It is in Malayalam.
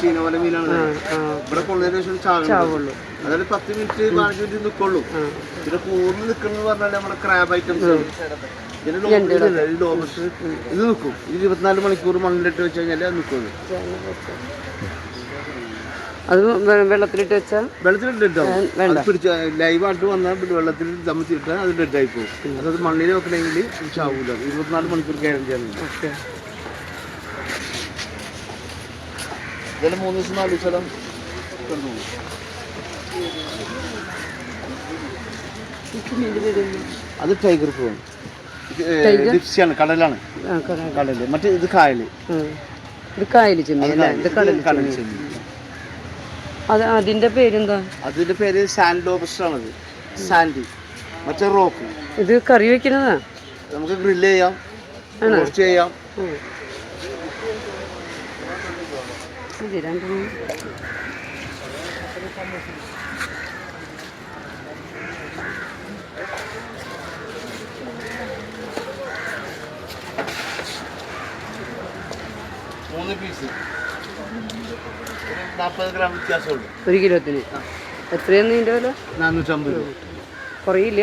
ചീനവല മീനാണ് ഇവിടെ കൊള്ളതിന് ശേഷം ചാവുള്ളൂ. അതായത് 10 മിനിറ്റ് 15 മിനിറ്റ് നിൽക്കുള്ളൂ. പിന്നെ കൂടുതൽ നിൽക്കുന്നത് പറഞ്ഞാൽ നമ്മുടെ ക്രാബ് ഐറ്റംസ് ഇത് നിൽക്കും. 24 മണിക്കൂർ മണ്ണിലിട്ട് വെച്ച് കഴിഞ്ഞാൽ അത് നിൽക്കും. അത് വെള്ളത്തിലിട്ട് വെച്ചാൽ പിടിച്ച ലൈവായിട്ട് വന്നാൽ വെള്ളത്തിൽ തമ്മിച്ചിട്ടാൽ അത് ഡെഡായി പോകും. അതായത് മണ്ണിൽ വെക്കണമെങ്കിൽ ചാവൂല. 24 മണിക്കൂർ ഗ്യാരണ്ടിയാണ്. ഇതെല്ലാം 3 ദിവസം 4 ദിവസം കൊണ്ടുപോകും. അത് ടൈഗർ പ്രൂൺ ഡിപ്സിയാണ്, കടലാണ്. കടല് മറ്റേ ഇത് കായല്. അതിന്റെ പേരെന്താ? അതിന്റെ പേര് സാൻഡ് ലോബസ്റ്റർ ആണത്. സാൻഡി മറ്റേ റോക്ക്. ഇത് കറി വെക്കുന്നതാ. നമുക്ക് ഗ്രില്ല് ചെയ്യാം, റോസ്റ്റ് ചെയ്യാം. മൂന്ന് പീസ് 40 ഗ്രാം വ്യത്യാസമുള്ളൂ 1 കിലോത്തിന്. എത്രയാണ് ഇതിന്റെ വില? 450 രൂപ. കുറയില്ല.